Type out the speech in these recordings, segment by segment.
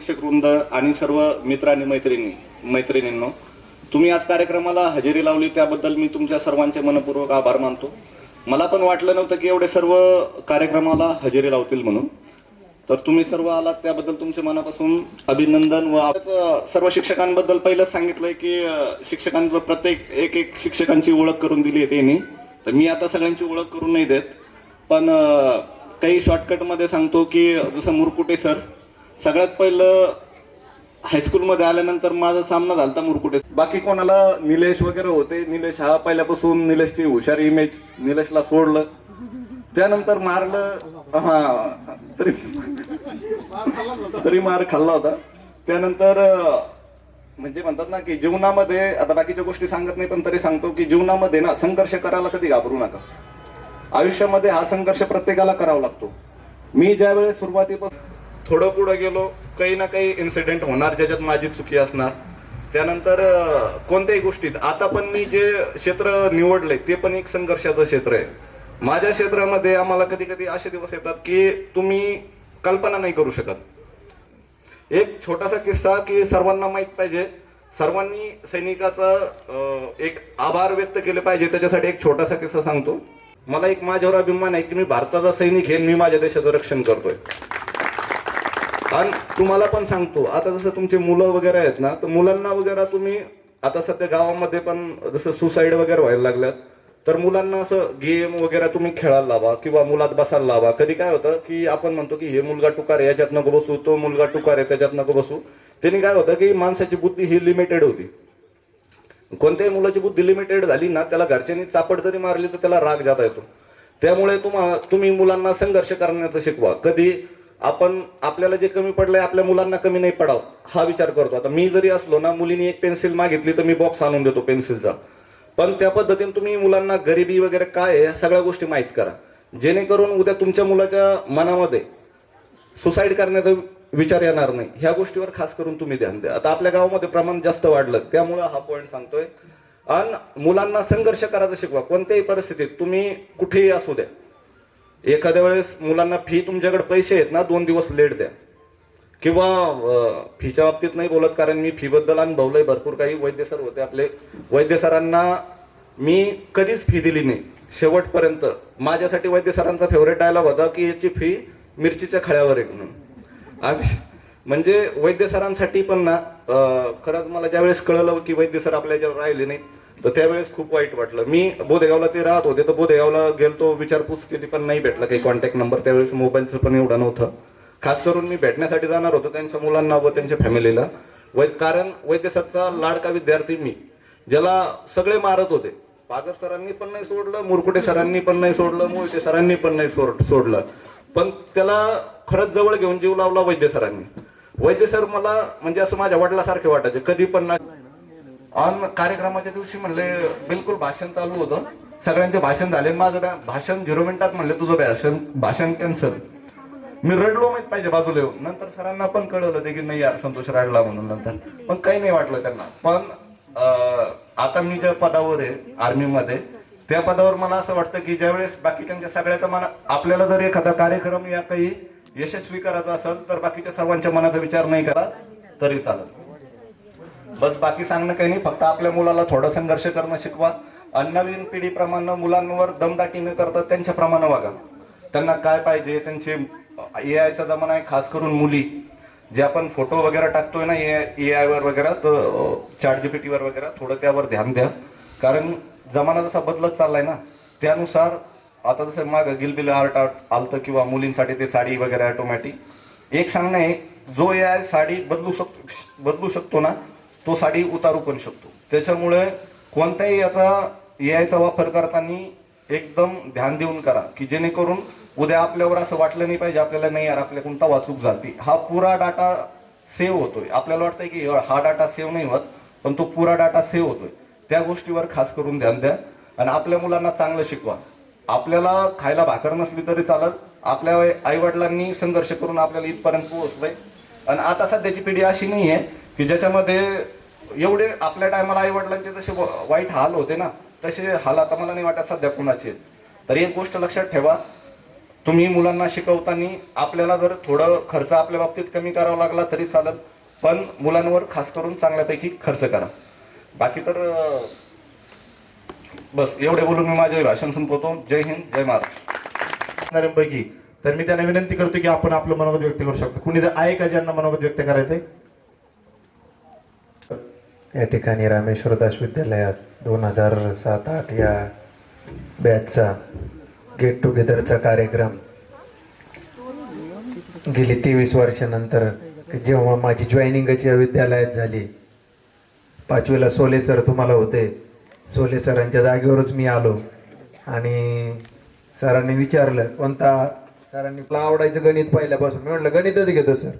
शिक्षक वृंद आणि सर्व मित्र आणि मैत्रिणींनो, तुम्ही आज कार्यक्रमाला हजेरी लावली त्याबद्दल मी तुमच्या सर्वांचे मनपूर्वक आभार मानतो. मला पण वाटलं नव्हतं की एवढे सर्व कार्यक्रमाला हजेरी लावतील म्हणून. तर तुम्ही सर्व आलात त्याबद्दल तुमचे मनापासून अभिनंदन. व सर्व शिक्षकांबद्दल पहिलं सांगितलंय की शिक्षकांचं प्रत्येक एक शिक्षकांची ओळख करून दिली आहे त्यांनी. तर मी आता सगळ्यांची ओळख करून नाही देत, पण काही शॉर्टकटमध्ये सांगतो की जसं मुरकुटे सर, सगळ्यात पहिलं हायस्कूलमध्ये आल्यानंतर माझा सामना झाला मुरकुटे. बाकी कोणाला निलेश वगैरे होते. निलेश हा पहिल्यापासून निलेशची हुशार इमेज, निलेशला सोडलं, त्यानंतर मारलं, हा तरी मार खाल्ला होता. त्यानंतर म्हणजे म्हणतात ना की जीवनामध्ये, आता बाकीच्या गोष्टी सांगत नाही पण तरी सांगतो की जीवनामध्ये ना संघर्ष करायला कधी घाबरू नका. आयुष्यामध्ये हा संघर्ष प्रत्येकाला करावा लागतो. मी ज्यावेळेस सुरुवातीपासून थोडं पुढे गेलो, काही ना काही इन्सिडेंट होणार ज्याच्यात माझी चुकी असणार. त्यानंतर कोणत्याही गोष्टीत आता पण मी जे क्षेत्र निवडले ते पण एक संघर्षाचं क्षेत्र आहे. माझ्या क्षेत्रामध्ये आम्हाला कधी कधी असे दिवस येतात की तुम्ही कल्पना नाही करू शकत. एक छोटासा किस्सा की सर्वांना माहीत पाहिजे, सर्वांनी सैनिकाचा एक आभार व्यक्त केले पाहिजे, त्याच्यासाठी एक छोटासा किस्सा सांगतो. मला एक माझ्यावर अभिमान आहे की मी भारताचा सैनिक आहे, मी माझ्या देशाचं रक्षण करतोय. आणि तुम्हाला पण सांगतो, आता जसं तुमचे मुलं वगैरे आहेत ना, तर मुलांना वगैरे तुम्ही आता सध्या गावामध्ये पण जसं सुसाईड वगैरे व्हायला लागल्यात, तर मुलांना असं गेम वगैरे तुम्ही खेळायला लावा किंवा मुलात बसायला लावा. कधी काय होतं की आपण म्हणतो की हे मुलगा टुकार आहे याच्यात नको बसू, तो मुलगा टुकार आहे त्याच्यात नको बसू. त्यांनी काय होतं की माणसाची बुद्धी ही लिमिटेड होती. कोणत्याही मुलाची बुद्धी लिमिटेड झाली ना, त्याला घरच्यांनी चापड जरी मारली तर त्याला राग जाता येतो. त्यामुळे तुम्ही मुलांना संघर्ष करण्याचं शिकवा. कधी आपण आपल्याला जे कमी पडलंय आपल्या मुलांना कमी नाही पडावं हा विचार करतो. आता मी जरी असलो ना, मुलीने एक पेन्सिल मागितली तर मी बॉक्स आणून देतो पेन्सिलचा, पण त्या पद्धतीने तुम्ही मुलांना गरिबी वगैरे काय आहे सगळ्या गोष्टी माहीत करा, जेणेकरून उद्या तुमच्या मुलाच्या मनामध्ये सुसाईड करण्याचा विचार येणार नाही. ह्या गोष्टीवर खास करून तुम्ही ध्यान द्या. आता आपल्या गावामध्ये प्रमाण जास्त वाढलं, त्यामुळे हा पॉईंट सांगतोय. आणि मुलांना संघर्ष करायचं शिकवा. कोणत्याही परिस्थितीत तुम्ही कुठेही असू द्या. एखाद्या वेळेस मुलांना फी तुमच्याकडे पैसे आहेत ना, 2 दिवस लेट द्या. किंवा फीच्या बाबतीत नाही बोलत, कारण मी फी बद्दल अनुभवलंय भरपूर काही. वैद्य सर होते आपले, वैद्य सरांना मी कधीच फी दिली नाही शेवटपर्यंत. माझ्यासाठी वैद्य सरांचा फेवरेट डायलॉग होता की याची फी मिरचीच्या खळ्यावर आहे म्हणून. म्हणजे वैद्य सरांसाठी पण ना, खरंच मला ज्यावेळेस कळलं की वैद्य सर आपल्या याच्यावर राहिले नाही, तर त्यावेळेस खूप वाईट वाटलं. मी बोधेगावला ते राहत होते, तर बोधेगावला गेलतो, विचारपूस केली पण नाही भेटला काही कॉन्टॅक्ट नंबर. त्यावेळेस मोबाईलचं पण एवढं नव्हतं. खास करून मी भेटण्यासाठी जाणार होतो त्यांच्या मुलांना व त्यांच्या फॅमिलीला. कारण वैद्य सरचा लाडका विद्यार्थी मी, ज्याला सगळे मारत होते. पागर सरांनी पण नाही सोडलं, मुरकुटे सरांनी पण नाही सोडलं, मोहिते सरांनी पण नाही सोडलं, पण त्याला खरंच जवळ घेऊन जीव लावला वैद्य सरांनी. वैद्य सर मला म्हणजे असं माझ्या वडिलासारखे वाटायचे कधी पण ना. ऑन कार्यक्रमाच्या दिवशी म्हणले बिलकुल भाषण चालू होतं, सगळ्यांचे भाषण झाले, माझं भाषण 0 मिनिटात म्हणले तुझं भाषण कॅन्सल. मी रडलो माहित पाहिजे बाजूला येऊन. नंतर सरांना पण कळवलं ते की नाही यार संतोष रडला म्हणून, नंतर पण काही नाही वाटलं त्यांना. पण आता मी ज्या पदावर आहे आर्मीमध्ये, त्या पदावर मला असं वाटतं की ज्यावेळेस बाकीच्या सगळ्याचा मना, आपल्याला जर एखादा कार्यक्रम या काही यशस्वी करायचा असेल तर बाकीच्या सर्वांच्या मनाचा विचार नाही करा तरी चालत. बस बाकी सांगणं काही नाही, फक्त आपल्या मुलाला थोडा संघर्ष करणं शिकवा. आणि नवीन पिढीप्रमाणे मुलांवर दमदाटी न करता त्यांच्याप्रमाणे वागा. त्यांना काय पाहिजे, त्यांचे AI चा जमाना आहे, खास करून मुली जे आपण फोटो वगैरे टाकतोय ना AI वर वगैरे, तर ChatGPT वर वगैरे थोडं त्यावर ध्यान द्या. कारण जमाना जसा बदलत चाललाय ना, त्यानुसार आता जसं मागं गिलबिल आर्ट आलतं किंवा मुलींसाठी ते साडी वगैरे ऑटोमॅटिक. एक सांगणं आहे, जो AI साडी बदलू शकतो ना, तो साडी उतारू पण शकतो. त्याच्यामुळे कोणत्याही याचा AI चा वापर करताना एकदम ध्यान देऊन करा की जेणेकरून उद्या आपल्यावर असं वाटलं नाही पाहिजे आपल्याला नाही यार आपल्याकडून तवा चूक झाली. हा पुरा डाटा सेव्ह होतोय. आपल्याला वाटतंय की हा डाटा सेव्ह नाही होत, पण तो पुरा डाटा सेव्ह होतोय. त्या गोष्टीवर खास करून ध्यान द्या आणि आपल्या मुलांना चांगलं शिकवा. आपल्याला खायला भाकर नसली तरी चालेल, आपल्या आई वडिलांनी संघर्ष करून आपल्याला इथपर्यंत पोहोचलंय. आणि आता सध्याची पिढी अशी नाही आहे की ज्याच्यामध्ये एवढे आपल्या टायमाला आई वडिलांचे जसे वाईट हाल होते ना, तसे हाल आता मला नाही वाटत सध्या कुणाचे. तर एक गोष्ट लक्षात ठेवा, तुम्ही मुलांना शिकवताना आपल्याला जर थोडं खर्च आपल्या बाबतीत कमी करावा लागला तरी चालेल, पण मुलांवर खास करून चांगल्यापैकी खर्च करा. बाकी तर बस एवढे बोलून मी माझे भाषण संपवतो. जय हिंद, जय महाराष्ट्र. पैकी तर मी त्यांना विनंती करतो की आपण आपलं मनोगत व्यक्त करू शकतो. कुणी जर आहे का ज्यांना मनोगत व्यक्त करायचंय? या ठिकाणी रामेश्वरदास विद्यालयात 2007-08 या बॅचचा गेट टुगेदरचा कार्यक्रम गेली 23 वर्षानंतर जेव्हा माझी जॉईनिंगच या विद्यालयात झाली, 5वीला सोले सर तुम्हाला होते, सोले सरांच्या जागेवरच मी आलो आणि सरांनी विचारलं कोणता, सरांनी मला आवडायचं गणित पहिल्यापासून. मी म्हटलं गणितच घेतो सर,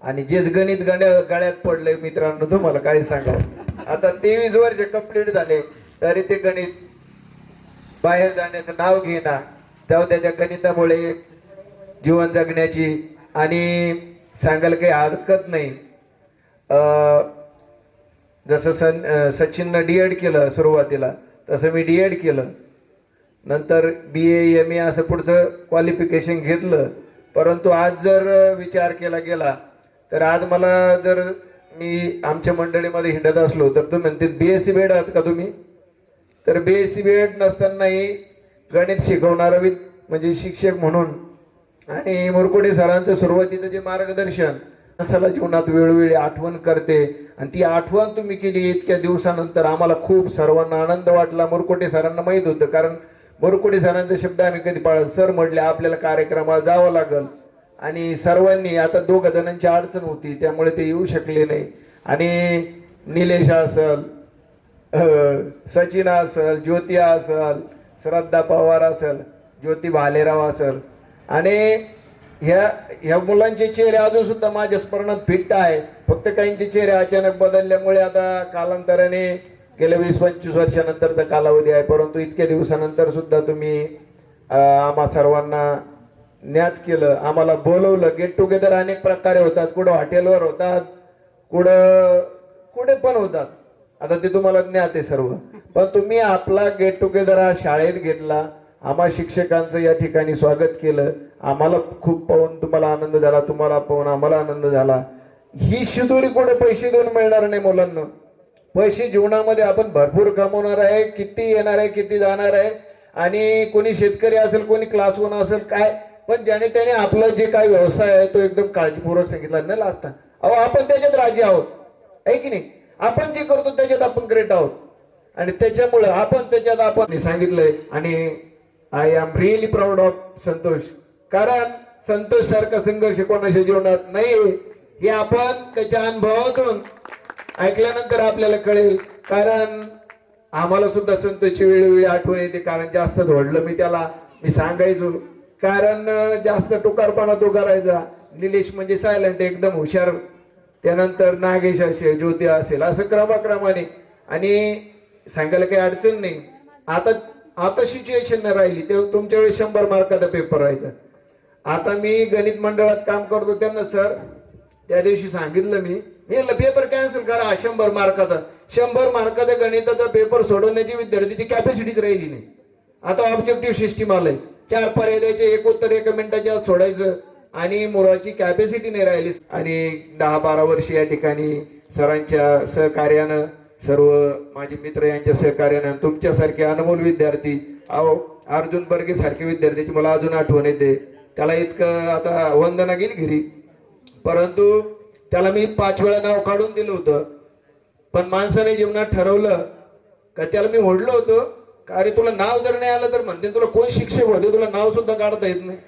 आणि जेच गणित गळ्यात पडलंय मित्रांनो तुम्हाला काय सांगावं. आता 23 वर्ष कंप्लीट झाले तरी ते गणित बाहेर जाण्याचं नाव घेना. तेव्हा त्याच्या गणितामुळे जीवन जगण्याची आणि सांगायला काही हरकत नाही. जसं सचिननं DED केलं सुरुवातीला, तसं मी DED केलं, नंतर BA MA असं पुढचं क्वालिफिकेशन घेतलं. परंतु आज जर विचार केला गेला तर आज मला जर मी आमच्या मंडळीमध्ये हिंडत असलो तर तुम्ही म्हणते BSc BEd आहात का तुम्ही? तर BSc BEd नसतानाही गणित शिकवणारा म्हणजे शिक्षक म्हणून आणि मुरकुटे सरांचं सुरुवातीचं जे मार्गदर्शन माणसाला जीवनात वेळोवेळी आठवण करते, आणि ती आठवण तुम्ही केली इतक्या दिवसानंतर आम्हाला खूप सर्वांना आनंद वाटला. मुरकुटे सरांना माहीत होतं, कारण मुरकुटे सरांचे शब्द आम्ही कधी पाळत. सर म्हटले आपल्याला कार्यक्रमाला जावं लागल, आणि सर्वांनी आता 2 जणांची अडचण होती त्यामुळे ते येऊ शकले नाही. आणि निलेश असल, सचिन असल, ज्योती असल, श्रद्धा पवार असल, ज्योती भालेराव असल, आणि ह्या मुलांचे चेहरे अजून सुद्धा माझ्या स्मरणात फिट्ट आहे. फक्त काहींचे चेहरे अचानक बदलल्यामुळे आता कालांतराने गेल्या 20-25 वर्षानंतरचा कालावधी आहे, परंतु इतक्या दिवसानंतर सुद्धा तुम्ही आम्हा सर्वांना ज्ञात केलं, आम्हाला बोलवलं. गेट टुगेदर अनेक प्रकारे होतात, कुठं हॉटेलवर होतात, कुठे पण होतात, आता ते तुम्हाला ज्ञात आहे सर्व. पण तुम्ही आपला गेट टुगेदर हा शाळेत घेतला, आम्हा शिक्षकांचं या ठिकाणी स्वागत केलं. आम्हाला खूप पाहून तुम्हाला आनंद झाला, तुम्हाला पाहून आम्हाला आनंद झाला. ही शिदोरी कुठे पैसे देऊन मिळणार नाही मुलांना. पैसे जीवनामध्ये आपण भरपूर कमवणार आहे, किती येणार आहे किती जाणार आहे. आणि कोणी शेतकरी असेल, कोणी क्लास 1 असेल, काय पण ज्याने त्याने आपला जे काही व्यवसाय आहे तो एकदम काळजीपूर्वक सांगितला न लाजता. अहो आपण त्याच्यात राजी आहोत, आहे की नाही? आपण जे करतो त्याच्यात आपण ग्रेट आहोत, आणि त्याच्यामुळे आपण त्याच्यात आपण सांगितलंय. आणि I am really proud of Santosh, कारण संतोष सारखा संघर्ष कोणाच्या जीवनात नाही हे आपण त्याच्या अनुभवातून ऐकल्यानंतर आपल्याला कळेल. कारण आम्हाला सुद्धा संतोषची वेळोवेळी आठवण येते, कारण जास्त धोडलं मी त्याला, मी सांगायचो, कारण जास्त टुकारपणा तो करायचा. निलेश म्हणजे सायलेंट, एकदम हुशार, त्यानंतर नागेश असेल, ज्योती असेल, असं क्रमाक्रमाने, आणि सांगायला काही अडचण नाही. आता सिच्युएशन नाही राहिली, ते तुमच्या वेळेस 100 मार्काचा पेपर राहायचा. आता मी गणित मंडळात काम करतो, त्यांना सर त्या दिवशी सांगितलं मी पेपर कॅन्सल करा 100 मार्काचा. 100 मार्काचा गणिताचा पेपर सोडवण्याची विद्यार्थ्याची कॅपॅसिटीच राहिली नाही. आता ऑब्जेक्टिव्ह सिस्टीम आलंय, 4 पर्याय द्यायचे, एक उत्तर 1 मिनिटाच्या आत सोडायचं, आणि मुलाची कॅपॅसिटी नाही राहिली. आणि 10-12 वर्ष या ठिकाणी सरांच्या सहकार्यानं, सर्व माझे मित्र यांच्या सहकार्यानं, तुमच्यासारखे अनमोल विद्यार्थी, अर्जुन बर्गे सारखे विद्यार्थ्याची मला अजून आठवण येते. त्याला इतकं, आता वंदना गेली घरी, परंतु त्याला मी 5 वेळा नाव काढून दिलं होतं. पण माणसाने जीवनात ठरवलं का, त्याला मी म्हटलं होतं का अरे तुला नाव जर नाही आलं तर म्हणते तुला कोण शिक्षक होते, तुला नाव सुद्धा काढता येत नाही.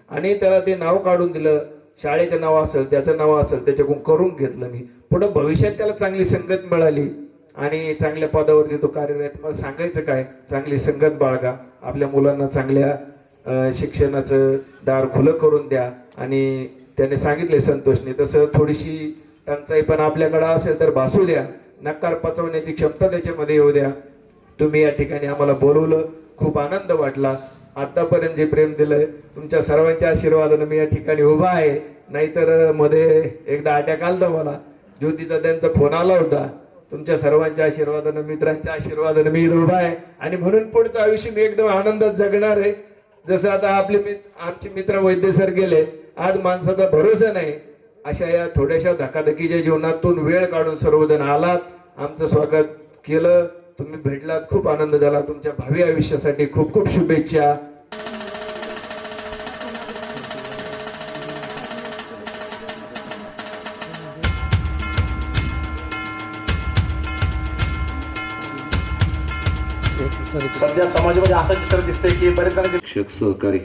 आणि त्याला ते नाव काढून दिलं, शाळेचं नाव असेल, त्याचं नाव असेल, त्याच्याकडून करून घेतलं मी. पुढं भविष्यात त्याला चांगली संगत मिळाली आणि चांगल्या पदावरती तो कार्यरत. मला सांगायचं काय, चांगली संगत बाळगा, आपल्या मुलांना चांगल्या शिक्षणाचं दार खुलं करून द्या. आणि त्याने सांगितले संतोषने तसं थोडीशी टंचाई पण आपल्याकडं असेल तर भासू द्या, नकार पचवण्याची क्षमता त्याच्यामध्ये येऊ द्या. तुम्ही या ठिकाणी आम्हाला बोलवलं, खूप आनंद वाटला. आतापर्यंत जे प्रेम दिलंय तुमच्या सर्वांच्या आशीर्वादानं मी या ठिकाणी उभा आहे. नाहीतर मध्ये एकदा अटॅक आलता मला, ज्योतीचा त्यांचा फोन आला होता. तुमच्या सर्वांच्या आशीर्वादानं, मित्रांच्या आशीर्वादानं मी इथं उभा आहे, आणि म्हणून पुढचं आयुष्य मी एकदम आनंदात जगणार आहे. जसं आता आमचे मित्र वैद्य सर गेले, आज माणसाचा भरोसा नाही. अशा या थोड्याशा धकाधकीच्या जीवनातून वेळ काढून सर्वजण आलात, आमचं स्वागत केलं, तुम्ही भेटलात, खूप आनंद झाला. तुमच्या भावी आयुष्यासाठी खूप खूप शुभेच्छा. सध्या समाजामध्ये असं चित्र दिसतंय की बरेच जण शिक्षक सहकारी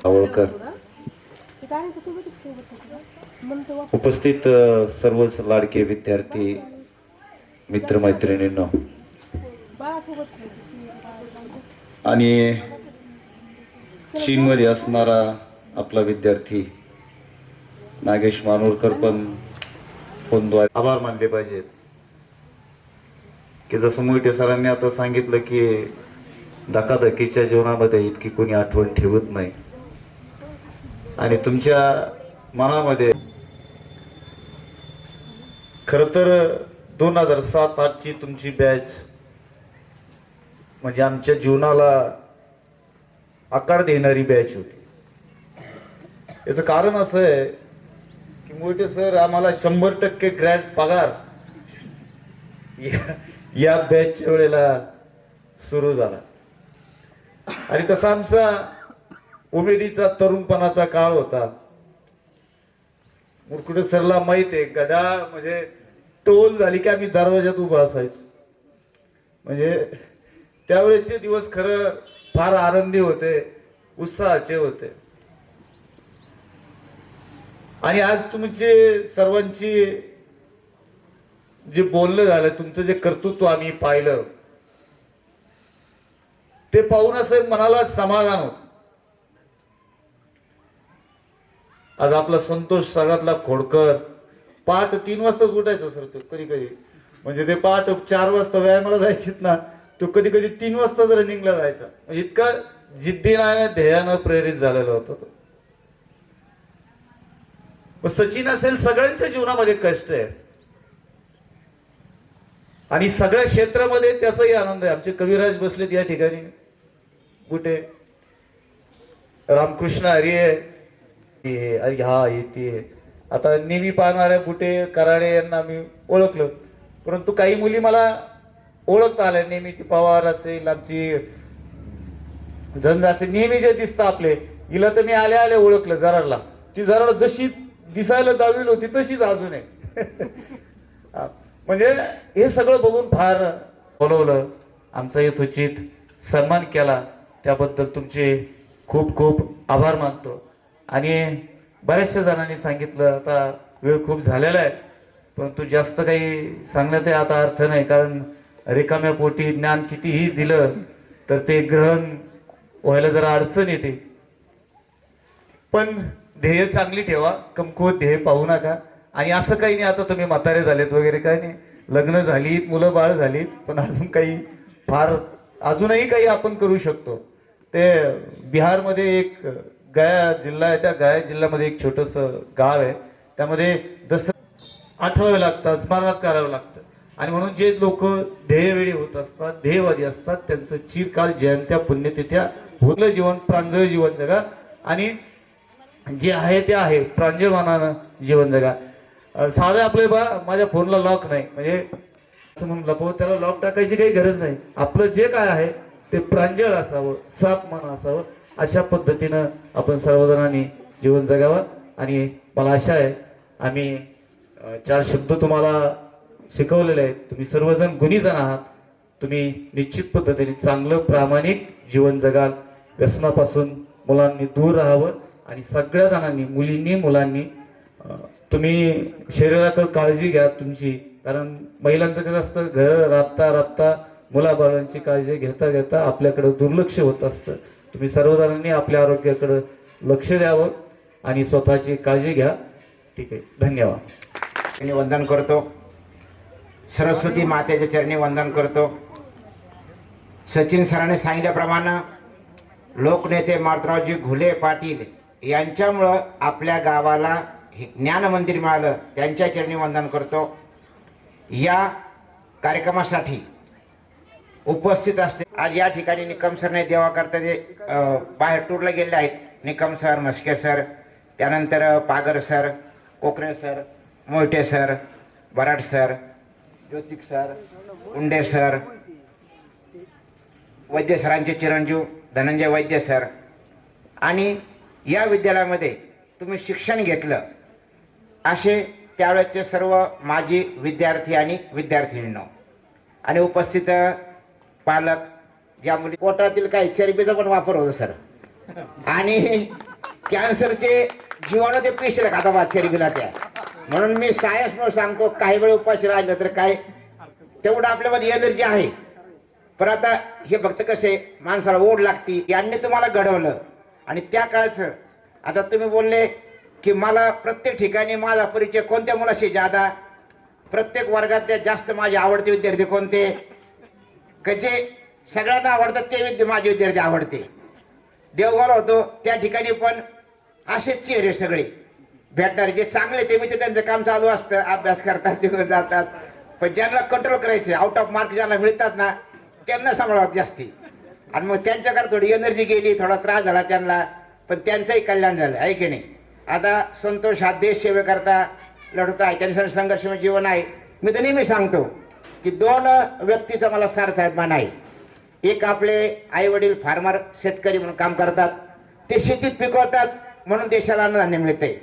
आवळकर, उपस्थित सर्वच लाडके विद्यार्थी मित्रमैत्रिणींनो आणि चीनमध्ये असणारा आपला विद्यार्थी नागेश मानोरकर पण फोनद्वारे आभार मानले पाहिजेत की जसं मोहिते सरांनी आता सांगितलं की धकाधकीच्या जीवनामध्ये इतकी कोणी आठवण ठेवत नाही आणि तुमच्या मनामध्ये खर तर 2007-08 ची तुमची बॅच म्हणजे आमच्या जीवनाला आकार देणारी बॅच होती. याचं कारण असं आहे की मोहिते सर आम्हाला 100% ग्रँड पगार या बॅचच्या वेळेला सुरू झाला आणि तसा आमचा उमेदीचा तरुणपणाचा काळ होता. मुरकुटे सरला माहित आहे, गडाळ म्हणजे टोल झाली की आम्ही दरवाजात उभा असायचो. म्हणजे त्यावेळेचे दिवस खरं फार आनंदी होते, उत्साहाचे होते. आणि आज तुमचे सर्वांची जे बोलणं झालं, तुमचं जे कर्तृत्व आम्ही पाहिलं, ते पाहून असं मनाला समाधान होत. आज आपला संतोष सगळ्यातला खोडकर पहाट 3 वाजताच उठायचं सर. तो कधी कधी म्हणजे ते पहाट 4 वाजता व्यायामाला जायचीत ना, तो कधी कधी 3 वाजताच रनिंगला जायचा. इतका जिद्दीने ध्येयानं प्रेरित झालेला होता तो. सचिन असेल, सगळ्यांच्या जीवनामध्ये कष्ट आहे आणि सगळ्या क्षेत्रामध्ये त्याचाही आनंद आहे. आमचे कविराज बसलेत या ठिकाणी, कुठे रामकृष्ण हरी आहे, हा येते. आता नेहमी पाहणाऱ्या बुटे कराडे यांना मी ओळखलं, परंतु काही मुली मला ओळखता आल्या. नेहमीची पवार असेल, आमची झंझ असेल, नेहमी जे दिसतं आपले. हिला तर मी आल्या आल्या ओळखलं जराडला. ती जराड जशी दिसायला दावील होती तशीच अजून आहे. म्हणजे हे सगळं बघून फार बोलवलं, आमचा यथोचित सन्मान केला, त्याबद्दल तुमचे खूप खूप आभार मानतो. आणि बऱ्याचशा जणांनी सांगितलं, आता वेळ खूप झालेला आहे, परंतु जास्त काही सांगण्यात आता अर्थ नाही, कारण रिकाम्या पोटी ज्ञान कितीही दिलं तर ते ग्रहण व्हायला जरा अडचण येते. पण ध्येय चांगली ठेवा, कमकुवत ध्येय पाहू नका. आणि असं काही नाही आता तुम्ही म्हातारे झालेत वगैरे काही नाही, लग्न झालीत, मुलं बाळ झालीत, पण अजून काही फार अजूनही काही आपण करू शकतो. ते बिहारमध्ये एक गया जिल्हा आहे, त्या गया जिल्ह्यामध्ये एक छोटंसं गाव आहे, त्यामध्ये दसरा आठवावे लागतात, स्मरणात करावं लागतं. आणि म्हणून जे लोक ध्येयवेळी होत असतात, ध्येयवादी असतात, त्यांचं चिरकाल जयंत्या पुण्यतिथ्या होतं जीवन, प्रांजळ जीवन जगा आणि जे आहे ते आहे प्रांजळ मनानं जीवन जगा. साधं आपले माझ्या फोनला लॉक नाही, म्हणजे असं म्हणून लपव, त्याला लॉक टाकायची काही गरज नाही. आपलं जे काय आहे ते प्रांजळ असावं, साफ मन असावं, अशा पद्धतीनं आपण सर्वजणांनी जीवन जगावं. आणि मला आशा आहे आम्ही 4 शब्द तुम्हाला शिकवलेले आहेत. तुम्ही सर्वजण गुणीजन आहात. तुम्ही निश्चित पद्धतीने चांगलं प्रामाणिक जीवन जगाल. व्यसनापासून मुलांनी दूर राहावं आणि सगळ्या जणांनी, मुलींनी मुलांनी, तुम्ही शरीराकडे काळजी घ्या तुमची, कारण महिलांचं कसं असतं, घर राबता राबता मुलाबाळांची काळजी घेता घेता आपल्याकडे दुर्लक्ष होत असतं. तुम्ही सर्वजणांनी आपल्या आरोग्याकडे लक्ष द्यावं आणि स्वतःची काळजी घ्या. ठीक आहे, धन्यवाद. मी वंदन करतो, सरस्वती मातेच्या चरणी वंदन करतो. सचिन सरांनी सांगितल्याप्रमाणे लोकनेते मारुतरावजी घुले पाटील यांच्यामुळं आपल्या गावाला हे ज्ञान मंदिर मिळालं, त्यांच्या चरणी वंदन करतो. या कार्यक्रमासाठी उपस्थित असते. आज या ठिकाणी निकम सरने देवा करता ते बाहेर टूरला गेले आहेत. निकम सर, मस्के सर, त्यानंतर Pagar sir, Kokare sir, Mohite sir, Barad sir, Jyotik sir, Unde sir, Vaidya सरांचे चिरंजीव धनंजय वैद्य सर. आणि या विद्यालयामध्ये तुम्ही शिक्षण घेतलं असे त्यावेळेचे सर्व माजी विद्यार्थी आणि विद्यार्थिनींनो आणि उपस्थित पालक, ज्या मुली पोटातील काही चरबीचा पण वापर होतो सर, आणि कॅन्सरचे जीवाणू ते पेशीला खाता बा चरबीला त्या. म्हणून मी सायन्स म्हणून सांगतो, काही वेळ उपाशी राहिलं तर काय तेवढं आपल्यामध्ये एनर्जी आहे. पण आता हे फक्त कसे माणसाला ओढ लागती, यांनी तुम्हाला घडवलं. आणि त्या काळचं आता तुम्ही बोलले की मला प्रत्येक ठिकाणी माझा परिचय कोणत्या मुलाशी जादा, प्रत्येक वर्गातले जास्त माझे आवडते विद्यार्थी कोणते, कसे सगळ्यांना आवडतात ते माझे विद्यार्थी आवडते. देवगाव होतो त्या ठिकाणी पण असेच चेहरे सगळे भेटणारे, जे चांगले ते म्हणजे त्यांचं काम चालू असतं, अभ्यास करतात, तिकडे जातात. पण ज्यांना कंट्रोल करायचे, आउट ऑफ मार्क ज्यांना मिळतात ना त्यांना सांभाळतात जास्ती. आणि मग त्यांच्याकडे थोडी एनर्जी गेली, थोडा त्रास झाला त्यांना, पण त्यांचंही कल्याण झालं आहे की नाही. आता संतोष हा देश सेवेकरता लढत आहे, त्यांच्यासाठी संघर्षमय जीवन आहे. मी तर नेहमी सांगतो की 2 व्यक्तीचा मला सार्थ अभिमान आहे. एक आपले आई वडील फार्मर शेतकरी म्हणून काम करतात, ते शेतीत पिकवतात म्हणून देशाला अन्नधान्य मिळते.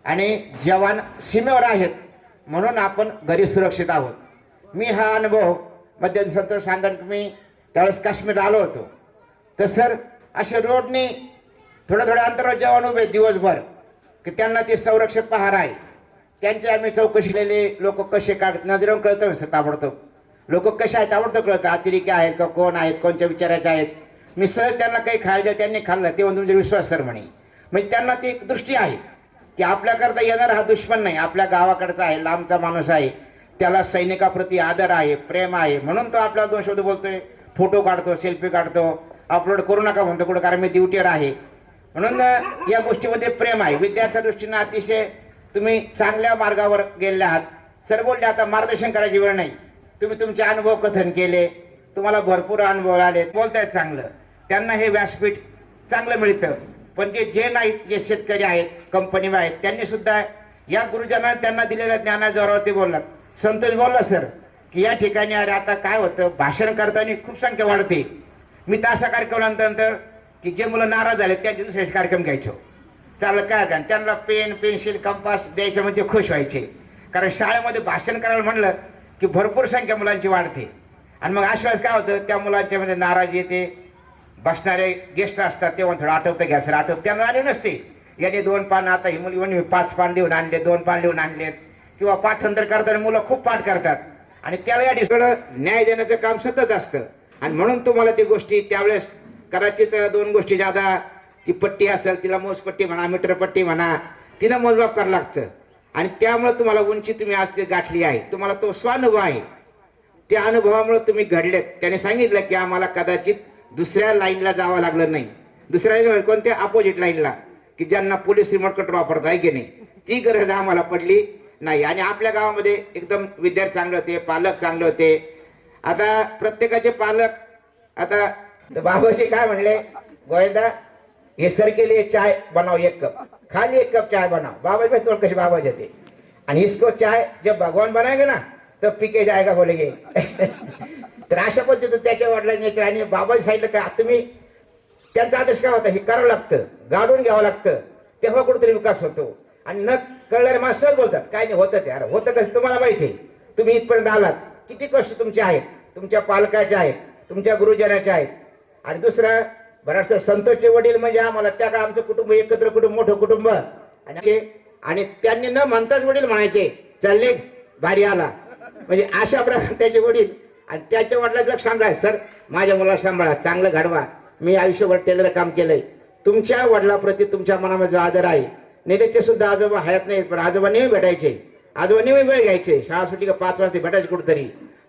आणि जवान सीमेवर आहेत म्हणून आपण घरी सुरक्षित आहोत. मी हा अनुभव मध्य संतोष सांगण, मी त्यावेळेस काश्मीरला आलो होतो तर सर असे रोडने थोड्या अंतरावर जवान उभे दिवसभर की त्यांना ते संरक्षक पहार आहे. त्यांचे आम्ही चौकशी केलेले लोक कसे काढत नजरेवर कळतं सर, ताबडतोब लोक कसे आहेत ताबडतोब कळतं, अतिरेकी आहेत का, कोण आहेत, कोणत्या विचाराचे आहेत. मी सहज त्यांना काही खायला त्यांनी खाल्लं ते तुमचे विश्वास सर म्हणे. म्हणजे त्यांना ती एक दृष्टी आहे की आपल्याकरता येणारा हा दुश्मन नाही, आपल्या गावाकडचा आहे, लांबचा माणूस आहे, त्याला सैनिकाप्रती आदर आहे, प्रेम आहे, म्हणून तो आपल्याला 2 शब्द बोलतोय, फोटो काढतो, सेल्फी काढतो, अपलोड करू नका म्हणतो कुठं, कारण मी ड्युटीवर आहे. म्हणून या गोष्टीमध्ये प्रेम आहे. विद्यार्थ्या दृष्टीनं अतिशय तुम्ही चांगल्या मार्गावर गेले आहात. सर बोलले आता मार्गदर्शन करायची वेळ नाही, तुम्ही तुमचे अनुभव कथन केले, तुम्हाला भरपूर अनुभव आले, बोलतायत चांगलं, त्यांना हे व्यासपीठ चांगलं मिळतं. पण जे नाहीत, जे शेतकरी आहेत, कंपनीवर आहेत, त्यांनी सुद्धा या गुरुजनांना त्यांना दिलेल्या ज्ञानाच्या जोरावर ते बोललात. संतोष बोलला सर की या ठिकाणी अरे आता काय होतं, भाषण करताना खूप संख्या वाढते. मी तर असा कार्यक्रम नंतर की जे मुलं नाराज झाले त्यांचे दुसरे कार्यक्रम घ्यायचो, चाललं काय का, त्यांना पेन, पेन्सिल, कंपास द्यायचं म्हणजे खुश व्हायचे. कारण शाळेमध्ये भाषण करायला म्हणलं की भरपूर संख्या मुलांची वाढते. आणि मग अशा वेळेस काय होतं, त्या मुलांच्यामध्ये नाराजी येते. बसणारे गेस्ट असतात तेव्हा थोडं आठवतं घ्या सर, आठवतं त्यांना आले नसते, याने 2 पान, आता ही मुली म्हणजे 5 पान लिहून आणले, 2 पान लिहून आणलेत, किंवा पाठांतर करताना मुलं खूप पाठ करतात आणि त्याला या ठिकाणी न्याय देण्याचं काम सतत असतं. आणि म्हणून तुम्हाला ती गोष्टी त्यावेळेस कदाचित 2 गोष्टी ज्यादा, ती पट्टी असेल तिला मोजपट्टी म्हणा, मीटर पट्टी म्हणा, तिनं मोजमाप करावं लागतं. आणि त्यामुळे तुम्हाला उंची तुम्ही आज ते गाठली आहे, तुम्हाला तो स्वानुभव आहे. त्या अनुभवामुळे तुम्ही घडलेत. त्याने सांगितलं की आम्हाला कदाचित दुसऱ्या लाईनला जावं लागलं नाही, दुसऱ्या कोणत्या अपोजिट लाईनला की ज्यांना पोलीस रिमोट कंट्रोल वापरत आहे की नाही, ती गरज आम्हाला पडली नाही. आणि आपल्या गावामध्ये एकदम विद्यार्थी चांगले होते, पालक चांगले होते. आता प्रत्येकाचे पालक, आता बाबाजी काय म्हणले, गोविंदा हे सर के लिए चाय बनाओ 1 कप, खाली 1 कप चाय बनाओ. बाबा भाई तो कसे बाबा जाते, आणि इसको चाय जब भगवान बनाएगा ना तब पी के जाएगा बोलेगे. तर अशा पद्धतीनं त्याच्या वडिलांनी आणि बाबाजी सांगितलं का तुम्ही, त्यांचा आदेश काय होता, हे करावं लागतं, गाडून घ्यावं लागतं, तेव्हा कुठेतरी विकास होतो. आणि न कळणारे माणसं सहज बोलतात काय नाही होतं ते, अरे होतं कसं तुम्हाला माहिती आहे, तुम्ही इथपर्यंत आलात, किती कष्ट तुमचे आहेत, तुमच्या पालकाचे आहेत, तुमच्या गुरुजनाचे आहेत. आणि दुसरं बराचसं संतोषचे वडील म्हणजे आम्हाला त्या काळात आमचं कुटुंब एकत्र कुटुंब, मोठं कुटुंब, आणि त्यांनी न म्हणताच वडील म्हणायचे चालले भारी आला, म्हणजे अशा प्रकारे त्याचे वडील. आणि त्याच्या वडिलाचं सांभाळा सर, माझ्या मुलाला सांभाळा, चांगलं घडवा. मी आयुष्यभर टेलर काम केलंय. तुमच्या वडिलाप्रती तुमच्या मनामध्ये जो आदर आहे, नेतेचे सुद्धा आजोबा हयात नाहीत पण आजोबा नेहमी भेटायचे, आजोबा नेहमी वेळ घ्यायचे, शाळा सुट्टी का 5 वाजता भेटायचे कुठेतरी.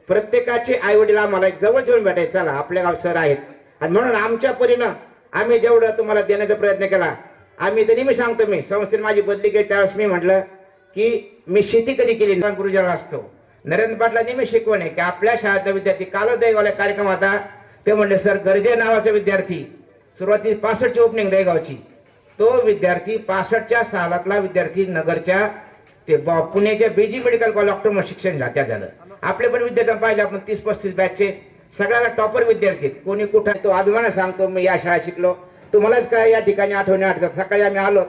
प्रत्येकाचे आई वडील आम्हाला एक जवळ येऊन भेटायचे, चला आपल्या गाव सर आहेत. आणि म्हणून आमच्या परीनं आम्ही जेवढं तुम्हाला देण्याचा प्रयत्न केला. आम्ही तर नेहमी सांगतो, मी संस्थेने माझी बदली केली त्यावेळेस मी म्हटलं की मी शेती कधी केली नाही, गुरुजन असतो नरेंद्र पाटलांनी मी शिकवण आहे की आपल्या शाळेतला विद्यार्थी कालच दहीगावला कार्यक्रम होता. ते म्हणले सर गरजे नावाचा विद्यार्थी सुरुवाती 65ची ओपनिंग दहीगावची, तो विद्यार्थी 65च्या सालातला विद्यार्थी नगरच्या ते पुण्याच्या बीजी मेडिकल कॉलेज डॉक्टर शिक्षण त्या झालं. आपले पण विद्यार्थी पाहिजे आपण 30-35 बॅचचे सगळ्याला टॉपर विद्यार्थी आहेत. कोणी कुठं तो अभिमानाने सांगतो मी या शाळा शिकलो. तुम्हालाच काय या ठिकाणी आठवणी आठवतात. सकाळी आम्ही आलो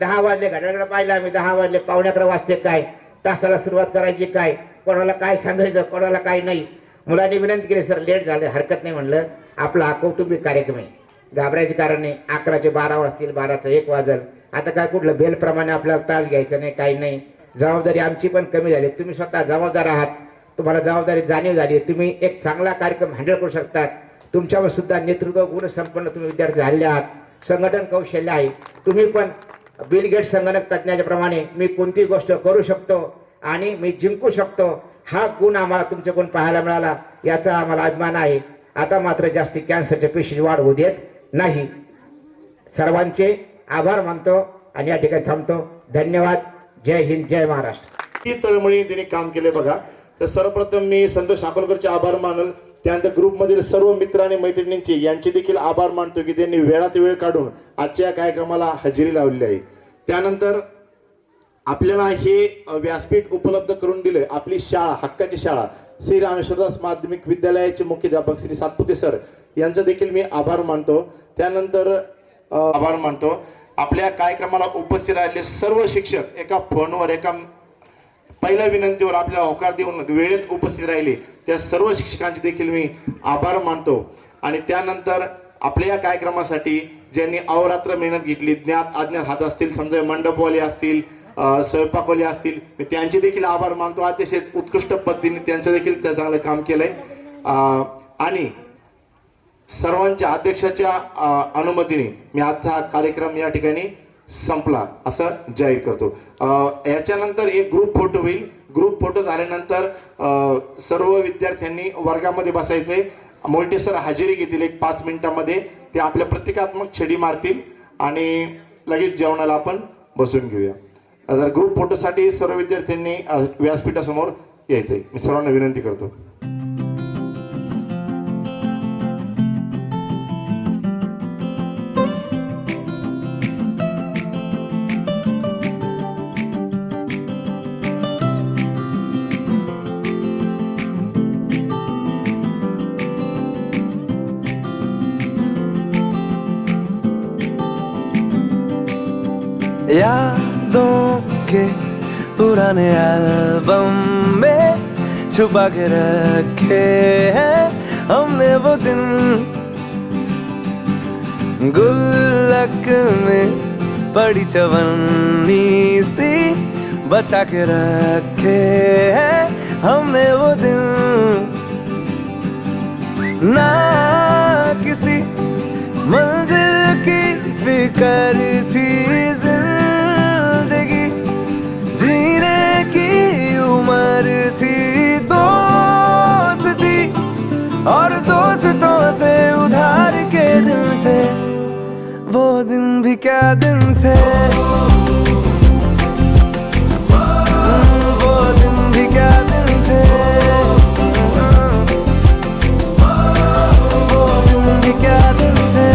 10 वाजले घड्याळकडे पाहिलं आम्ही 10 वाजले 11:15 वाजते काय तासाला सुरुवात करायची काय कोणाला काय सांगायचं कोणाला काय नाही. मुलांनी विनंती केली सर लेट झालं हरकत नाही म्हणलं आपला हा कौटुंबिक कार्यक्रम आहे घाबरायचे कारण नाही. 11चे 12 वाजतील 12चं 1 वाजल आता काय कुठलं बेलप्रमाणे आपल्याला तास घ्यायचं नाही काही नाही. जबाबदारी आमची पण कमी झाली. तुम्ही स्वतः जबाबदार आहात. तुम्हाला जबाबदारी जाणीव झाली. तुम्ही एक चांगला कार्यक्रम हँडल करू शकतात. तुमच्यावर सुद्धा नेतृत्व गुण संपन्न तुम्ही विद्यार्थी झाले आहात. संघटन कौशल्य आहे. तुम्ही पण बिल गेट संगणक तज्ज्ञाच्या प्रमाणे मी कोणतीही गोष्ट करू शकतो आणि मी जिंकू शकतो हा गुण आम्हाला तुमच्याकडून पाहायला मिळाला याचा आम्हाला अभिमान आहे. आता मात्र जास्ती कॅन्सरच्या पेशी वाढ होऊ देत नाही. सर्वांचे आभार मानतो आणि या ठिकाणी थांबतो. धन्यवाद. जय हिंद जय महाराष्ट्र. ती तळमळी त्यांनी काम केले बघा. तर सर्वप्रथम मी संतोष अकोलकरचे आभार मानल. त्यानंतर ग्रुपमधील सर्व मित्र आणि मैत्रिणींचे यांचे देखील आभार मानतो की त्यांनी वेळात वेळ काढून आजच्या कार्यक्रमाला हजेरी लावलेली आहे. त्यानंतर आपल्याला हे व्यासपीठ उपलब्ध करून दिले आपली शाळा हक्काची शाळा श्री रामेश्वरदास माध्यमिक विद्यालयाचे मुख्याध्यापक श्री सातपुते सर यांचा देखील मी आभार मानतो. त्यानंतर आभार मानतो आपल्या कार्यक्रमाला उपस्थित राहिलेले सर्व शिक्षक एका फोनवर एका पहिल्या विनंतीवर आपल्याला होकार देऊन वेळेत उपस्थित राहिले त्या सर्व शिक्षकांचे देखील मी आभार मानतो. आणि त्यानंतर आपल्या या कार्यक्रमासाठी ज्यांनी अहोरात्र मेहनत घेतली ज्ञात अज्ञात हात असतील समजा मंडपवाले असतील स्वयंपाकवाले असतील मी त्यांचे देखील आभार मानतो. अतिशय उत्कृष्ट पद्धतीने त्यांचं देखील त्या चांगलं काम केलंय. आणि सर्वांच्या अध्यक्षाच्या अनुमतीने मी आजचा हा कार्यक्रम या ठिकाणी संपला असं जाहीर करतो. याच्यानंतर एक ग्रुप फोटो होईल. ग्रुप फोटो झाल्यानंतर सर्व विद्यार्थ्यांनी वर्गामध्ये बसायचे. मोहिते सर हजेरी घेतील एक 5 मिनिटांमध्ये. ते आपल्या प्रतिकात्मक छडी मारतील आणि लगेच जेवणाला आपण बसून घेऊया. तर ग्रुप फोटोसाठी सर्व विद्यार्थ्यांनी व्यासपीठासमोर यायचंय. मी सर्वांना विनंती करतो. यादों के पुराने एल्बम में छुपा के रखे हैं हमने वो दिन गुल्लक में पड़ी चवन्नी सी बचा के रखे हैं हमने वो दिन ना किसी मंजिल की फिक्र थी जिंदगी जीने की उम्र थी दोस्ती और दोस्तों से उधार के दिन थे वो दिन भी क्या दिन थे वो दिन भी क्या दिन थे वो दिन भी क्या दिन थे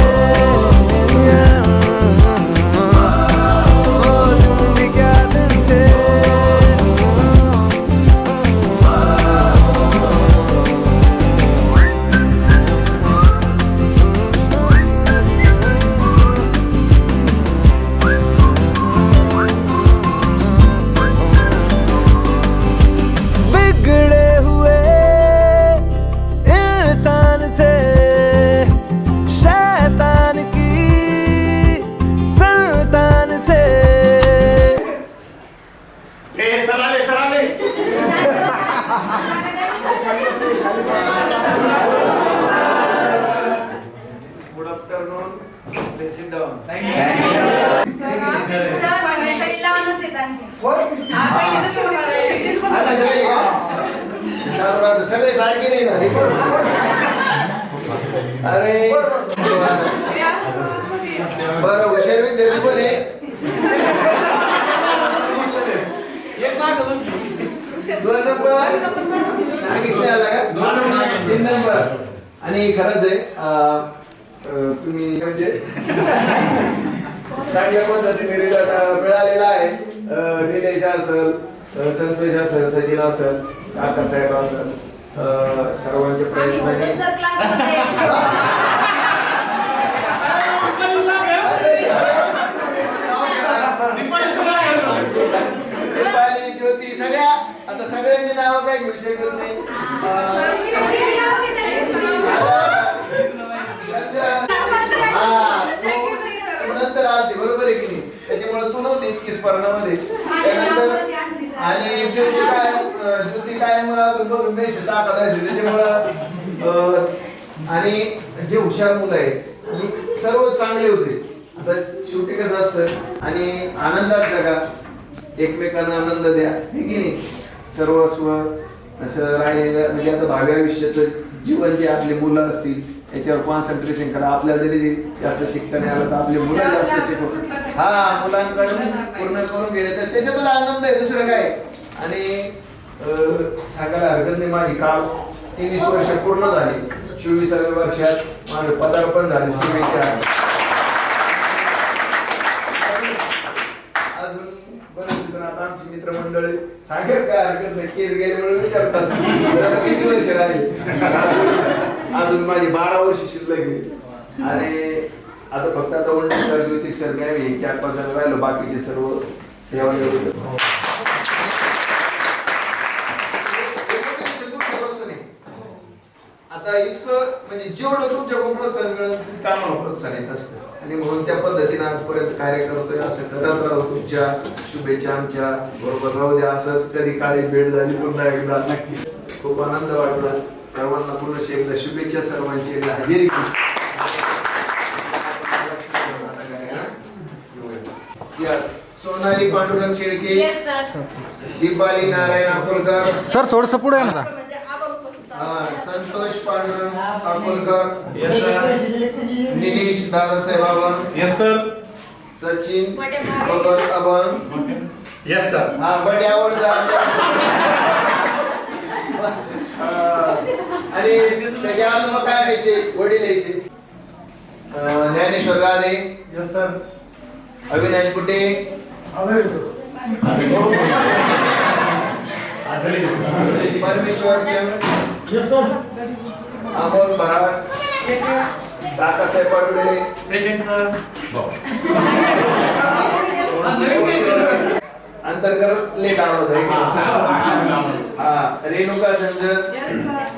अरे बरं हुशार विद्यार्थी पण आहे. दोन नंबर आला का 3 नंबर. आणि खरंच आहे तुम्ही म्हणजे चांगल्या पद्धतीने रिझल्ट मिळालेला आहे. निलेश असेल, संतोष असेल, सचिन असेल, काकासाहेब असेल, सर्वांचे प्रयत्न ज्योती सगळ्या आता सगळ्यांची नावं काही घेऊ शकत नाही. नंतर आलती बरोबर आहे की नाही, त्याच्यामुळे तू नव्हती इतकी स्पर्धामध्ये. त्यानंतर आणि ज्योती काय बघून मेसेज टाकत आहे त्याच्यामुळं. आणि जे हुशार मुलं आहेत आणि सर्व चांगले होते. आता शेवटी कसं असतं आणि आनंदात जगा, एकमेकांना आनंद द्या, हे की नाही. सर्वस्व असं राहिलेलं म्हणजे आता भावी आयुष्याचं जीवन जे आपली मुलं असतील याच्यावर कॉन्सन्ट्रेशन करा. आपल्याला जरी जास्त शिकता नाही आलं तर आपली मुलं जास्त शिकू, मुलांकडून पूर्ण करून गेले तर त्याच्यातच आनंद आहे, दुसरं काय. आणि सांगायला हरकत नाही, माझी काळ 23 वर्ष पूर्ण झाली. 24व्या वर्षात माझं पदार्पण झालं सीमेच्या. अजून बरेच जण आता आमची मित्रमंडळी सांगेल काय हरकत नाही, केस गेले म्हणून विचारतात सर किती वर्ष राहिले. अजून माझी 12 वर्ष शिल्लक आहे. आणि आता फक्त आता उलटी सर, ज्योतिक सर, मी 4-5 जण राहिलो, बाकीचे सर्व सेवा आता इतकं म्हणजे जेवढं तुमच्याकडून प्रोत्साहन मिळेल कामाला प्रोत्साहन येत असतं. आणि म्हणून त्या पद्धतीने आजपर्यंत कार्य करतोय. असं करत राहू. तुमच्या शुभेच्छा आमच्या बरोबर राहू द्या. असंच कधी काळी भेट झाली पुन्हा एकदा नक्की. खूप आनंद वाटला. सर्वांना पुन्हा एकदा शुभेच्छा, सर्वांची एकदा हजेरी. सोनाली पांडुरंग शेळके, दीपाली नारायण अकोलकर सर थोडस पुढे आहे ना. संतोष पांडुरंग अकोलकर, निलेश दादासाहेब अभंग, सचिन बबन अभंग, बडे आवड. आणि त्याच्या आजोबा काय व्हायचे, वडील यायचे. ज्ञानेश्वर गादे, अविनाश कुटे, परमेश्वर चंद, अमोल भराड, काकासाहेब पाडुळे, अंतरकर लेट आला होता. रेणुका झंझर,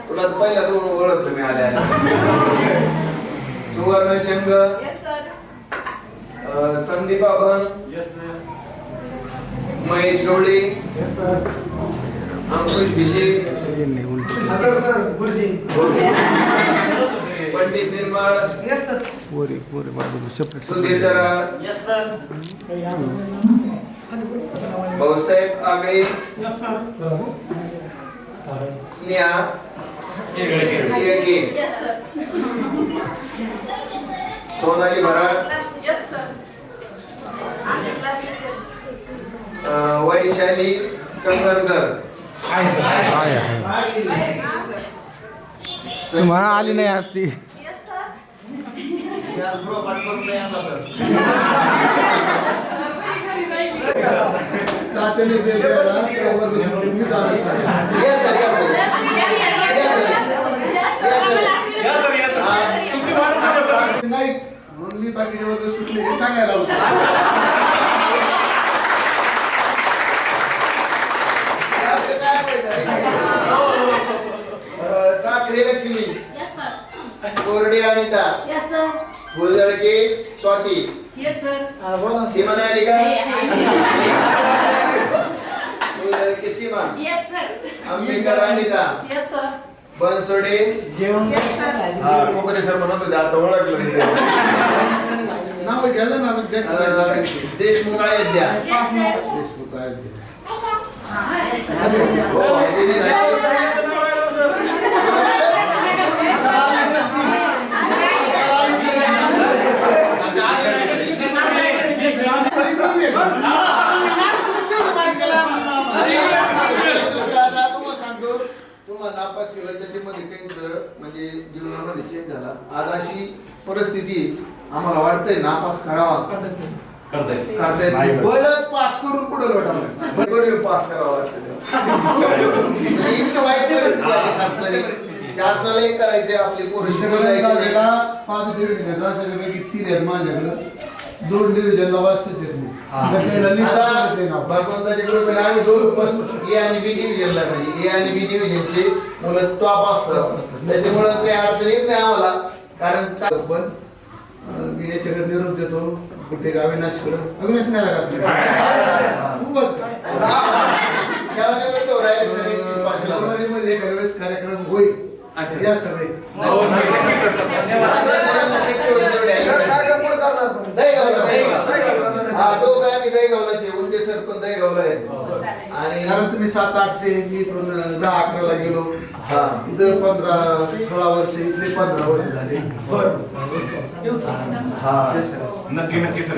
तुला तर पहिला तू ओळखलं मी आल्या. सुवर्ण चंग, संदीप अभंग, महेश गवळी, अंकुश भिशे, पंडित निर्मळ, सुधीर जरा, भाऊसाहेब आगळे, स्नेहा शेळके, सोनाली भराड, वैशाली कंगणकर. तुम्हाला आली नाही आज ती. नाही म्हणून मी बाकीच्या वर्ग सुटले हे सांगायला होतं. साखरे लक्ष्मी, कोरडे अनिता, फुलदळके स्वाती, सीमा नाही आली का? फुलदळके सीमा, अंबिका अनिता, बनसोडे सर म्हणत होते आता ओळखलं नाव घ्यायला ना. देशमुख अयोध्या, देशमुख अयोध्या. नापास केलं त्याच्यामध्ये काही म्हणजे जीवनामध्ये चेंज झाला. आज अशी परिस्थिती आम्हाला वाटतंय नापास करावा करता येत बरंच पास करून पुढे लोटावं पास करावं लागतं. इतकं वाईट परिस्थिती आहे शासनाला एक करायचे आपली पोरीला 5 डिव्हिजन येतात त्याच्यापैकी 3 आहेत माझ्याकडं. 2 डिव्हिजनला वाचतच येत नाही. भगवंताच्या कृपेने आम्ही 2 ए आणि बी डिव्हिजनला ए आणि बी डिव्हिजनचे मुलं टॉप असतात. त्याच्यामुळे काही अडचण येत नाही आम्हाला. कारण पण मी याच्याकडे निरोप देतो कुठे अविनाशकडे. अविनाश नाही लागत एखाद्या वेळेस कार्यक्रम होईल या सगळे सर पण दहीगावला आहे. आणि कारण तुम्ही 7-8 मी इथून 10-11ला गेलो. इथं 15-16 वर्ष इथले 15 वर्ष झाले. नक्की नक्की सर.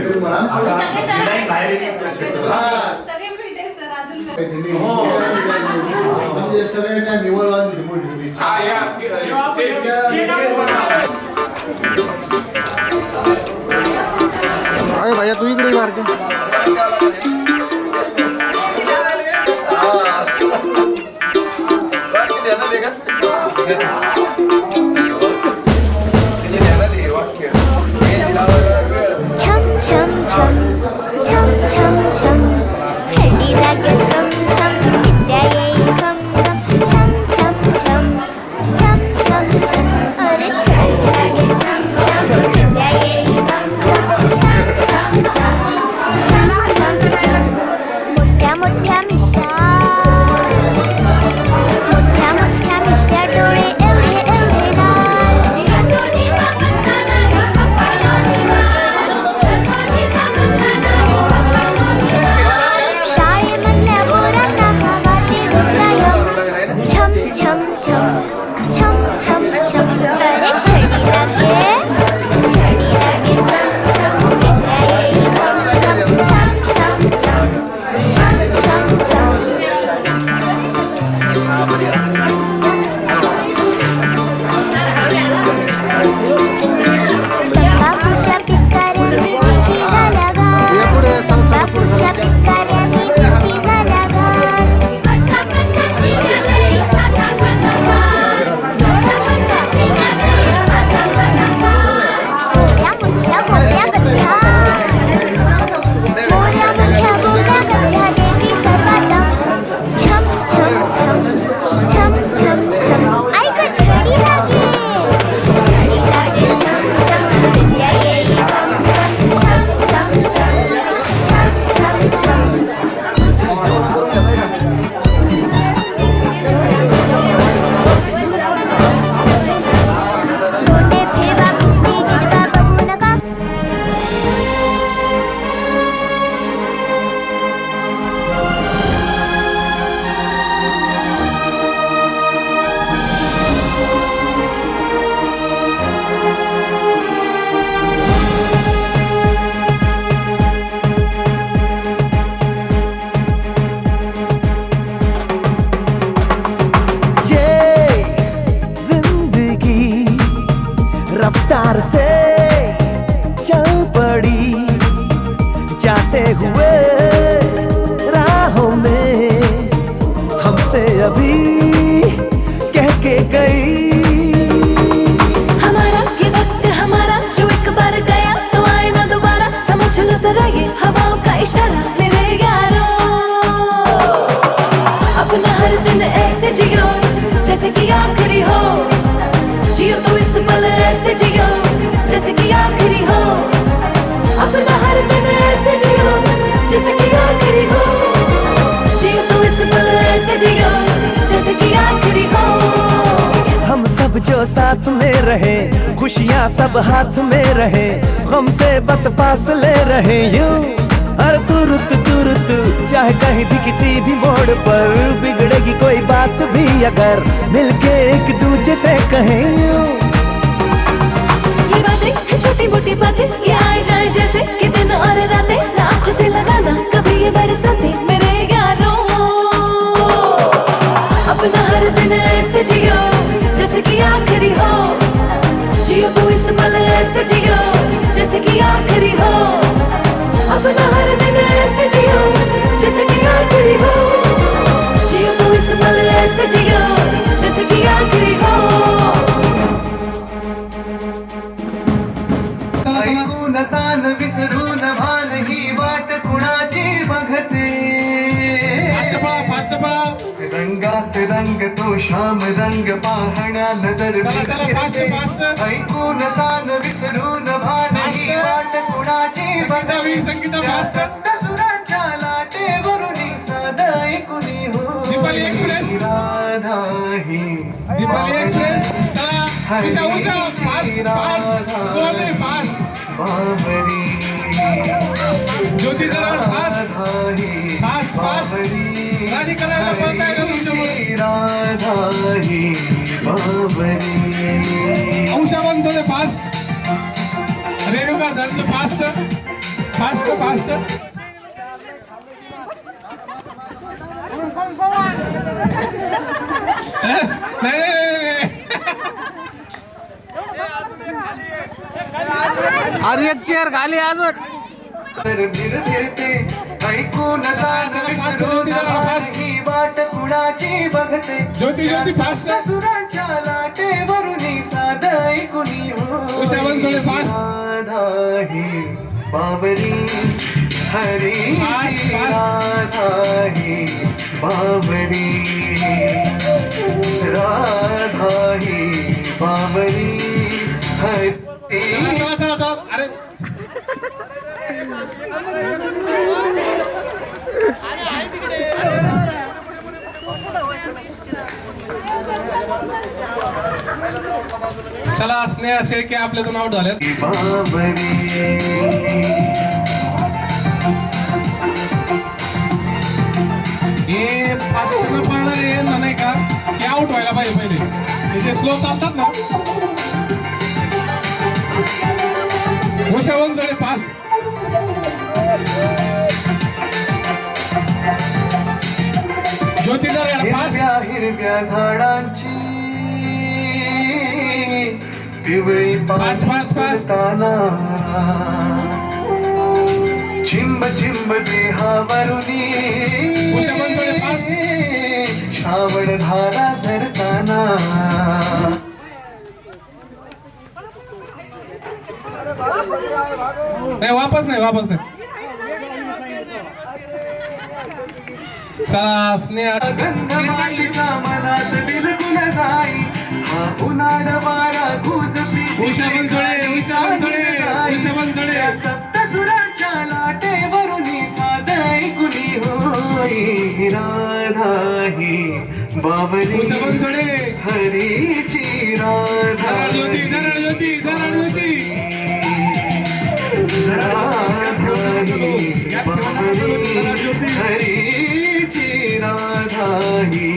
म्हणजे सगळ्यांनी आम्ही वळवा दिली मोठी. अरे भैया तू इकडे मार के छम छम छम छम छम छम छडी लागे छम छम विद्या येई खम खम छम छम छम छम छम छम अरे छडी लागे छम छम विद्या येई खम खम छम छम छम छम छम छम मोठ्या मोठ्या मिशा डोळे एवढे एवढे शाळेमधल्या पोरांना हवाती घुसलाय छम छम छम छम छम छम अरे छडी लागे छम छम विद्या येई खम खम छम छम छम छम छम छम तंबाखूच्या पिचकाऱ्यांनी भिंती झाल्या गार. तंबाखूच्या पिचकाऱ्यांनी भिंती झाल्या गार. मोऱ्या मुठ्या गोड्या गठ्ठ्या मोऱ्या मुठ्या गोड्या गठ्ठ्या देवी सर्वांना छम छम छम छम छम छम ऐक छडी लागे छम छम विद्या येई खम खम छम छम छम छम छम गोंडे फिरवा कुस्ती गिरवा बघू नका. ये जिंदगी रफ्तार से चल पड़ी जाते हुए राहों में हमसे अभी कह के गई हमारा ये वक्त हमारा जो एक बार गया तो आए ना दोबारा. समझ लो जरा ये हवाओं का इशारा मेरे यारों. अपना हर दिन ऐसे जियो जैसे कि आखिरी हो. जियो तो इस पल ऐसे जियो जैसे कि आखिरी हो. अपना हर दिन ऐसे जियो जैसे कि आखिरी हो. जियो तो इस पल ऐसे जियो जैसे कि आखिरी हो. हम सब जो साथ में रहे खुशियाँ सब हाथ में रहे गम से बस फासले रहे यूं हर तुरत तुरत चाहे कहीं भी किसी भी मोड़ पर बिगड़ेगी कोई बात भी अगर मिलके एक दूजे से कहें यूं. ये बातें हैं छोटी मोटी बातें ये आए जाए जैसे कि दिन और रातें. ना आँखों से लगाना कभी ये बरसाते मेरे यारों. अपना हर दिन ऐसे ऐसे जियो जैसे कि आखिरी हो, जियो तो इस पल ऐसे जियो जैसे कि आखिरी हो, अपना हर दिन ऐसे जियो जैसे कि आखिरी हो, जियो तो इस पल ऐसे जियो जैसे कि आखिरी हो. ऐकून तान विसरून भान ही वाट कुणाची बघते, रंगात रंग तो श्याम रंग पाहण्या नजर फिरते. ऐकून तान विसरून भान ही वाट कुणाची बघते, त्या सप्त सुरांच्या लाटेवरून साध ऐकुनी हो राधा ही हरी राधा बाबरी ज्योती जरा फास्ट फास्ट बाबरी गाणी करायला बोलताय का तुमच्या राधा ही बाबरी. अंशावन थोडे फास्ट, रेणुका झंझ फास्ट फास्ट फास्ट. नाही अरे एक चेअर खाली अजून फिरते ऐकून ही वाट कुणाची बघते, ज्योती ज्योती फास्ट. सुरांच्या लाटेवरून साध ऐकुनी हो उषावन सोडे फास्ट. राधा ही बाबरी हरी राधा ही बाबरी राधा ही बाबरी हरी. चला चला चला. अरे चला, स्नेहा शेळके आपल्यातून आउट झाले. हे फास्ट पळणारे यांना नाही का की आउट व्हायला पाहिजे पहिले. हे जे स्लो चालतात ना. उषावन जोडे फास्ट. ज्योती जरा फास्ट. हिरव्या झाडांची पिवळी फास्ट फास्ट फास्ट. चिंब चिंब देहावरुनी उषावन जोडे फास्ट. श्रावण धारा झरताना. नाही वापस नाही वापस नाही. चला स्नेहा. गंधमालीच्या मनात बिलकुल जाई हा उन्हाळ वारा गुज उषावन जोडे उषावन जोडे उषावन जोडे. सप्त सुरांच्या लाटेवरून साध ऐकुनी होई राधा ही बाबरी उषावन जोडे. हरीची राधा जरा ज्योती जरा ज्योती जरा ज्योती. राधा ही बाबरी हरीची राधा ही.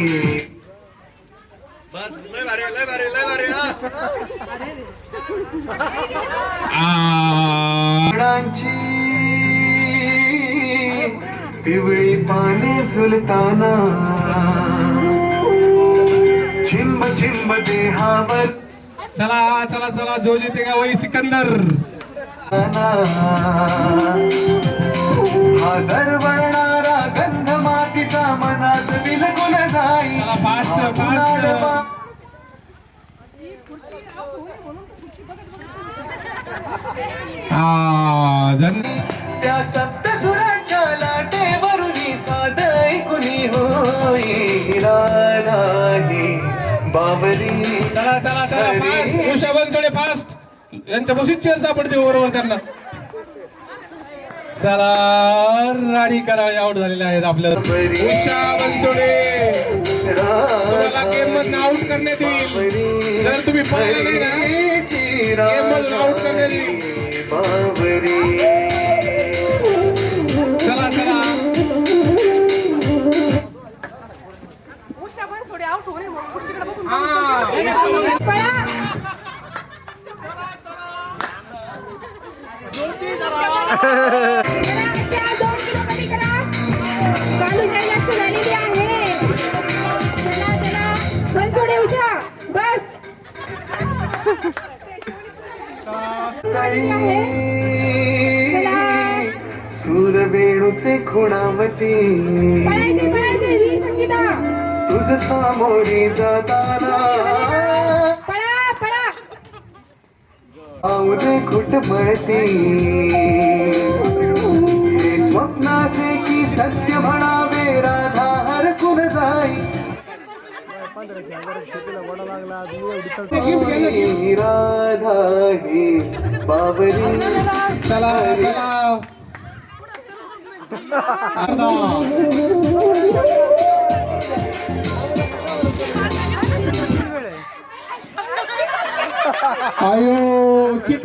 झाडांची पिवळी पाने झुलताना चिंब चिंब देहावर. चला चला चला. जो जिते का वही सिकंदर. हा दरवळणारा गंध मातीचा मनात बिलकुल जाई. चला फास्ट फास्ट. त्या सप्त सुरांच्या लाटेवरून साध ऐकुनी होई राधा ही बाबरी. चला चला चला फास्ट. उषावन जोडे फास्ट. यांच्या बशीत चेअर सापडते बरोबर त्यांना. चला राणी कराळे आउट झालेले आहेत आपल्याला. उषा बनसोडे तुम्हाला गेम मधून आउट करण्यात येईल. जर तुम्ही पाहिलं नाही ना गेम मधून आउट करण्यात येईल. चला चला. उषा बनसोडे आउट हो रे म्हणून तिकडे बघून चालू जायला झालेली आहे. चला चला बनसोडे उषा आलेली आहे. सूर वेणूचे खुणावती पळायचे वीर संगीता तुझ सामोरी जाताना पळा आऊदे घुटमळती हे स्वप्नाचे की सत्य म्हणावे राधा हरकून जाई राधा ही बाबरी चला चला आयो चिट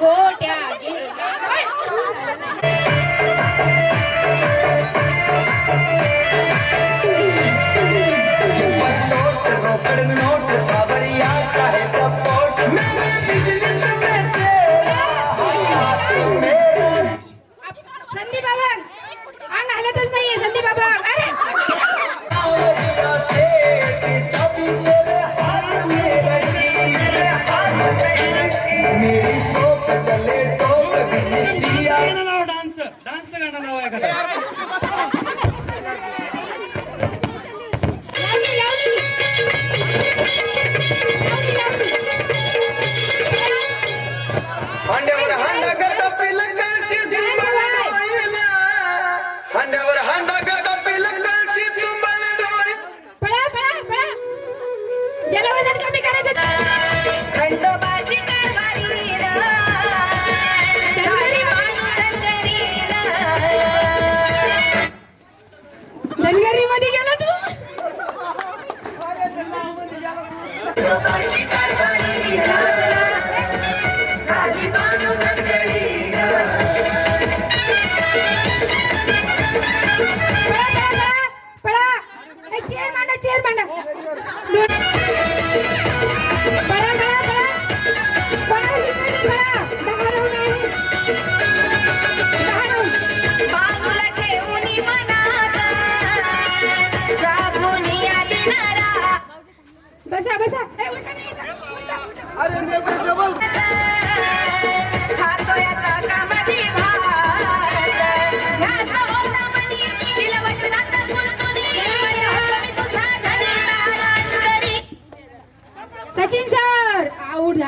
गोट्या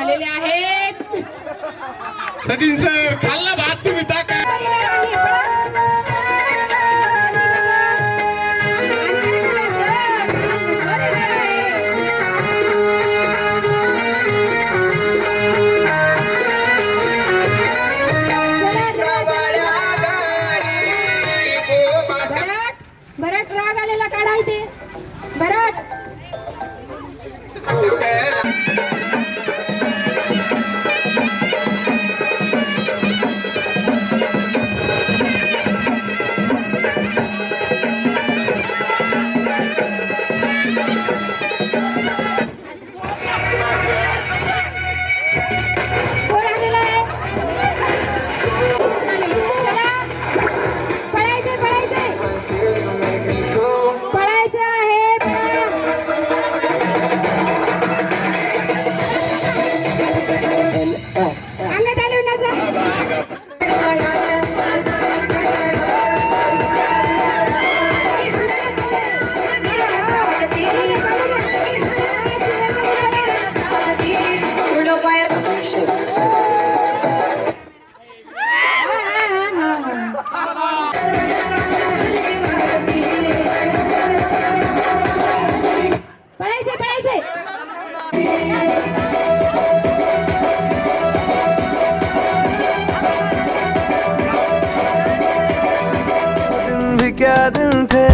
झालेले आहेत. सचिन सर खाल्ला भात तुम्ही टाका. बरट राग आलेला काढायचे. बरट कोण आलेलं आहे? चला. पळायचंय पळायचंय पळायचं आहे. अंगात आले पळायचंय पळायचंय. दिन भी क्या दिन थे